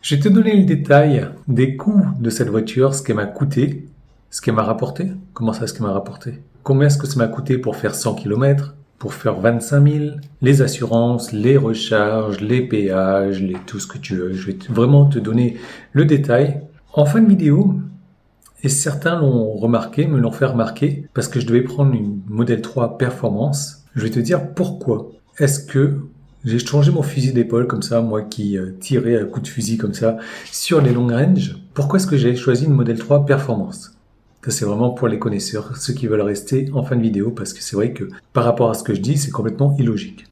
Je vais te donner le détail des coûts de cette voiture, ce qu'elle m'a coûté, ce qu'elle m'a rapporté. Comment ça, ce qu'elle m'a rapporté? Combien est-ce que ça m'a coûté pour faire 100 km, pour faire 25 000, les assurances, les recharges, les péages, tout ce que tu veux. Je vais vraiment te donner le détail. En fin de vidéo, et certains l'ont remarqué, me l'ont fait remarquer, parce que je devais prendre une Model 3 Performance. Je vais te dire pourquoi. Est-ce que j'ai changé mon fusil d'épaule comme ça, moi qui tirais à coups de fusil comme ça sur les long range? Pourquoi est-ce que j'ai choisi une Model 3 Performance? Ça, c'est vraiment pour les connaisseurs, ceux qui veulent rester en fin de vidéo, parce que c'est vrai que par rapport à ce que je dis, c'est complètement illogique.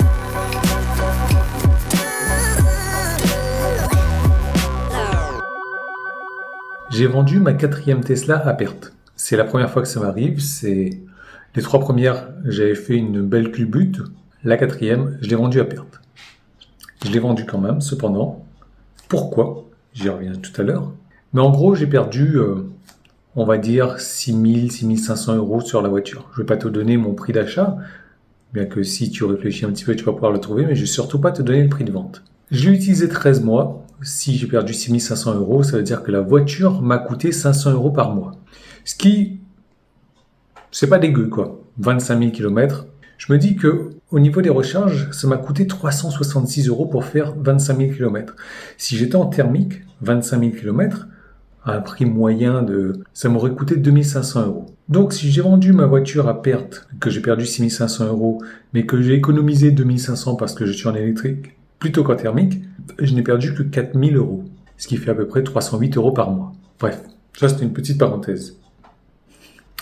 J'ai vendu ma 4e Tesla à perte. C'est la première fois que ça m'arrive. Les 3 premières, j'avais fait une belle culbute. La 4e, je l'ai vendue à perte. Je l'ai vendue quand même, cependant. Pourquoi? J'y reviens tout à l'heure. Mais en gros, j'ai perdu, on va dire, 6 000, 6 500 € sur la voiture. Je ne vais pas te donner mon prix d'achat, bien que si tu réfléchis un petit peu, tu vas pouvoir le trouver, mais je ne vais surtout pas te donner le prix de vente. Je l'ai utilisé 13 mois. Si j'ai perdu 6 500 €, ça veut dire que la voiture m'a coûté 500 € par mois. Ce qui, c'est pas dégueu, quoi. 25 000 km. Je me dis que, au niveau des recharges, ça m'a coûté 366 € pour faire 25 000 km. Si j'étais en thermique, 25 000 km, à un prix moyen ça m'aurait coûté 2 500 €. Donc, si j'ai vendu ma voiture à perte, que j'ai perdu 6 500 €, mais que j'ai économisé 2 500 € parce que je suis en électrique, plutôt qu'en thermique, je n'ai perdu que 4 000 €, ce qui fait à peu près 308 € par mois. Bref, ça c'est une petite parenthèse.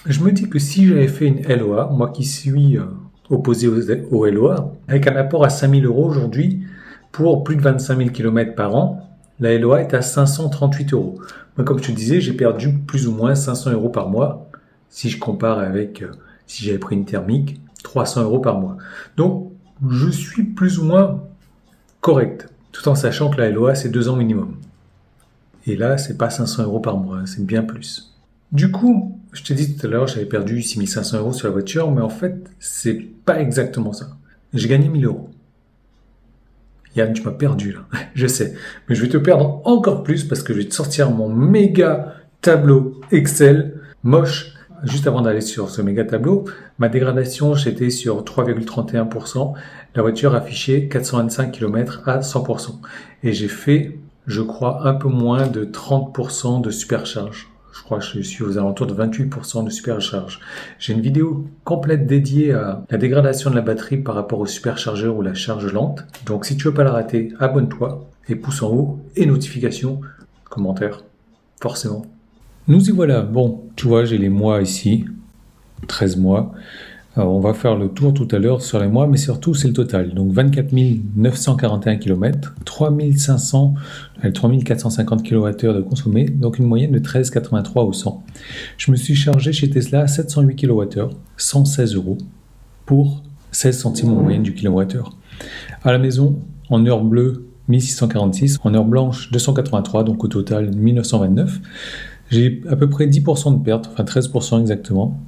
Je me dis que si j'avais fait une LOA, moi qui suis opposé au LOA, avec un apport à 5 000 € aujourd'hui, pour plus de 25 000 km par an, la LOA est à 538 €. Moi, comme je te disais, j'ai perdu plus ou moins 500 € par mois, si je compare avec, si j'avais pris une thermique, 300 € par mois. Donc, je suis plus ou moins correct, tout en sachant que la LOA, c'est 2 ans minimum. Et là, c'est pas 500 € par mois, c'est bien plus. Du coup, je t'ai dit tout à l'heure, j'avais perdu 6 500 € sur la voiture, mais en fait, c'est pas exactement ça. J'ai gagné 1 000 €. Yann, tu m'as perdu là, je sais. Mais je vais te perdre encore plus parce que je vais te sortir mon méga tableau Excel moche. Juste avant d'aller sur ce méga tableau, ma dégradation, j'étais sur 3,31%. La voiture affichait 425 km à 100%. Et j'ai fait, je crois, un peu moins de 30% de supercharge. Je crois que je suis aux alentours de 28% de supercharge. J'ai une vidéo complète dédiée à la dégradation de la batterie par rapport au superchargeur ou la charge lente. Donc si tu veux pas la rater, abonne-toi et pouce en haut et notification, commentaire, forcément. Nous y voilà. Bon, tu vois, j'ai les mois ici, 13 mois. Alors, on va faire le tour tout à l'heure sur les mois, mais surtout, c'est le total. Donc, 24 941 km, 3450 kWh de consommé, donc une moyenne de 13,83 au 100. Je me suis chargé chez Tesla à 708 kWh, 116 € pour 16 centimes en moyenne du kWh. À la maison, en heure bleue, 1646, en heure blanche, 283, donc au total, 1929. J'ai à peu près 10% de perte, enfin 13% exactement,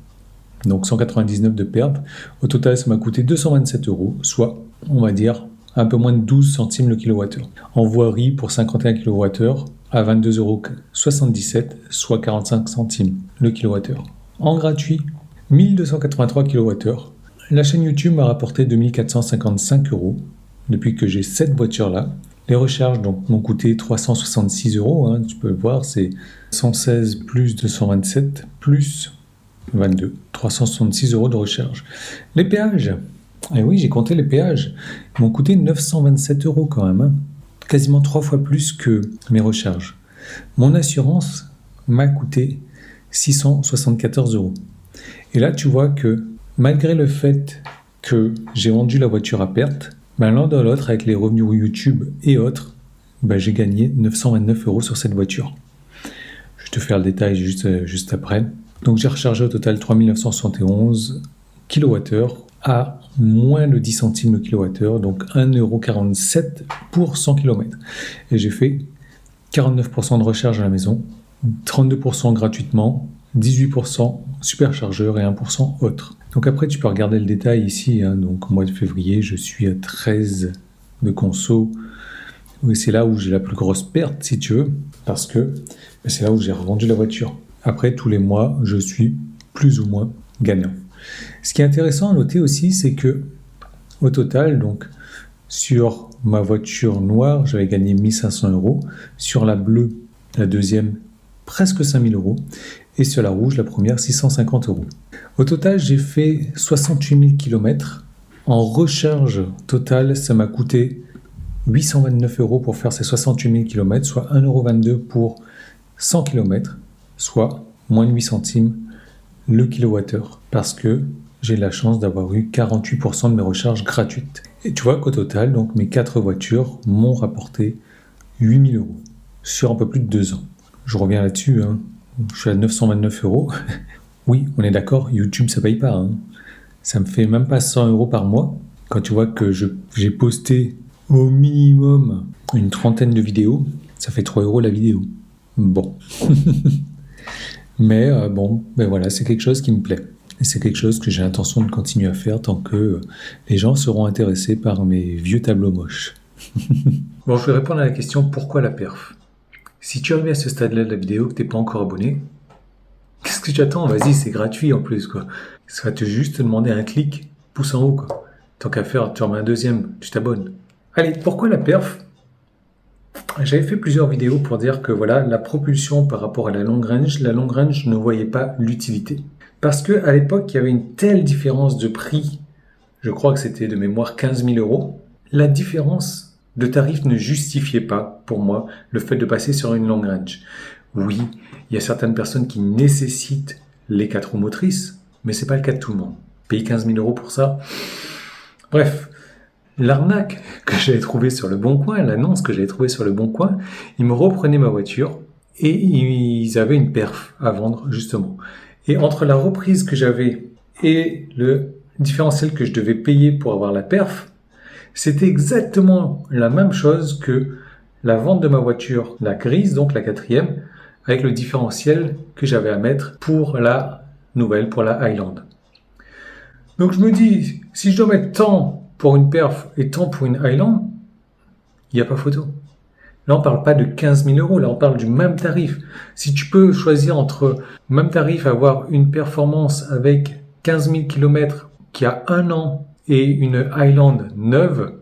donc 199 de perte. Au total, ça m'a coûté 227 €, soit, on va dire, un peu moins de 12 centimes le kilowattheure. En voirie, pour 51 kWh, à 22,77 €, soit 45 centimes le kilowattheure. En gratuit, 1283 kWh. La chaîne YouTube m'a rapporté 2455 € depuis que j'ai cette voiture-là. Les recharges donc, m'ont coûté 366 €, tu peux le voir, c'est 116 plus 227 plus 22, 366 € de recharge. Les péages, et oui, j'ai compté les péages, ils m'ont coûté 927 € quand même, quasiment 3 fois plus que mes recharges. Mon assurance m'a coûté 674 €. Et là, tu vois que malgré le fait que j'ai vendu la voiture à perte, l'un dans l'autre, avec les revenus YouTube et autres, j'ai gagné 929 € sur cette voiture. Je vais te faire le détail juste après. Donc j'ai rechargé au total 3971 kWh à moins de 10 centimes le kWh, donc 1,47 € pour 100 km. Et j'ai fait 49% de recharge à la maison, 32% gratuitement, 18% superchargeur et 1% autre. Donc après, tu peux regarder le détail ici. Donc au mois de février, je suis à 13 de conso Oui, c'est là où j'ai la plus grosse perte, si tu veux, parce que c'est là où j'ai revendu la voiture. Après, tous les mois, je suis plus ou moins gagnant. Ce qui est intéressant à noter aussi, c'est que au total, donc sur ma voiture noire, j'avais gagné 1500 euros. Sur la bleue, la deuxième, presque 5000 euros. Et sur la rouge, la première, 650 euros. Au total, j'ai fait 68 000 km. En recharge totale, ça m'a coûté 829 euros pour faire ces 68 000 km, soit 1,22 € pour 100 km, soit moins de 8 centimes le kilowattheure, parce que j'ai la chance d'avoir eu 48% de mes recharges gratuites. Et tu vois qu'au total, donc mes 4 voitures m'ont rapporté 8 000 euros sur un peu plus de 2 ans. Je reviens là-dessus, hein. Je suis à 929 euros. Oui, on est d'accord, YouTube ça paye pas. Hein. Ça me fait même pas 100 euros par mois. Quand tu vois que j'ai posté au minimum une trentaine de vidéos, ça fait 3 euros la vidéo. Bon. Mais ben voilà, c'est quelque chose qui me plaît. Et c'est quelque chose que j'ai l'intention de continuer à faire tant que les gens seront intéressés par mes vieux tableaux moches. Bon, je vais répondre à la question pourquoi la perf. Si tu arrives à ce stade-là de la vidéo que t'es pas encore abonné, qu'est-ce que tu attends? Vas-y, c'est gratuit en plus, quoi. Ça va te juste demander un clic, pouce en haut, quoi. Tant qu'à faire, tu en mets un deuxième, tu t'abonnes. Allez, pourquoi la perf? J'avais fait plusieurs vidéos pour dire que voilà, la propulsion par rapport à la long range, je ne voyais pas l'utilité. Parce que à l'époque, il y avait une telle différence de prix, je crois que c'était de mémoire 15 000 euros. La différence de tarif ne justifiait pas, pour moi, le fait de passer sur une long range. Oui, il y a certaines personnes qui nécessitent les 4 roues motrices, mais c'est pas le cas de tout le monde. Payer 15 000 euros pour ça. Bref, l'arnaque que j'avais trouvée sur le Bon Coin, l'annonce que j'avais trouvée sur le Bon Coin, ils me reprenaient ma voiture et ils avaient une perf à vendre, justement. Et entre la reprise que j'avais et le différentiel que je devais payer pour avoir la perf, c'était exactement la même chose que la vente de ma voiture, la grise, donc la 4e, avec le différentiel que j'avais à mettre pour la nouvelle, pour la Highland. Donc je me dis, si je dois mettre tant pour une perf et tant pour une Highland, il n'y a pas photo. Là, on ne parle pas de 15 000 euros, là, on parle du même tarif. Si tu peux choisir entre même tarif, avoir une performance avec 15 000 km qui a 1 an et une Highland neuve,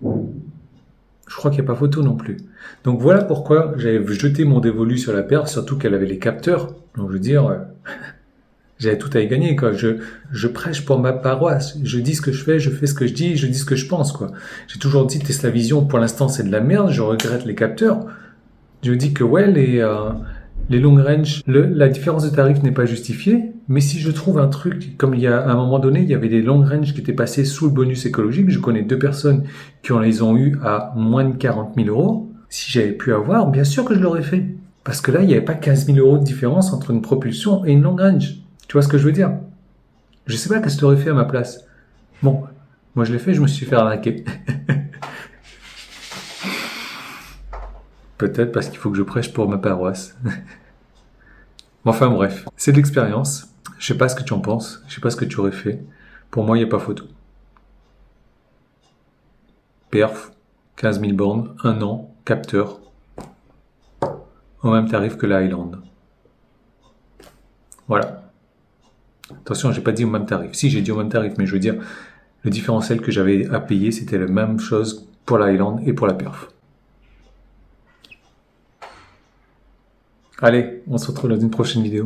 je crois qu'il n'y a pas photo non plus. Donc voilà pourquoi j'avais jeté mon dévolu sur la perf, surtout qu'elle avait les capteurs. Donc je veux dire, j'avais tout à y gagner, quoi. Je prêche pour ma paroisse. Je dis ce que je fais ce que je dis ce que je pense, quoi. J'ai toujours dit Tesla Vision, pour l'instant, c'est de la merde. Je regrette les capteurs. Je dis que ouais, les long range, la différence de tarif n'est pas justifiée. Mais si je trouve un truc, comme il y a à un moment donné, il y avait des long range qui étaient passés sous le bonus écologique. Je connais 2 personnes qui les ont eu à moins de 40 000 euros. Si j'avais pu avoir, bien sûr que je l'aurais fait. Parce que là, il n'y avait pas 15 000 euros de différence entre une propulsion et une long range. Tu vois ce que je veux dire? Je sais pas qu'est-ce que tu aurais fait à ma place. Bon, moi je l'ai fait, je me suis fait arnaquer. Peut-être parce qu'il faut que je prêche pour ma paroisse. Enfin bref, c'est de l'expérience. Je sais pas ce que tu en penses, je sais pas ce que tu aurais fait. Pour moi, il n'y a pas photo. Perf, 15 000 bornes, 1 an, capteur, au même tarif que la Highland. Voilà. Attention, j'ai pas dit au même tarif. Si, j'ai dit au même tarif, mais je veux dire, le différentiel que j'avais à payer, c'était la même chose pour la Highland et pour la perf. Allez, on se retrouve dans une prochaine vidéo.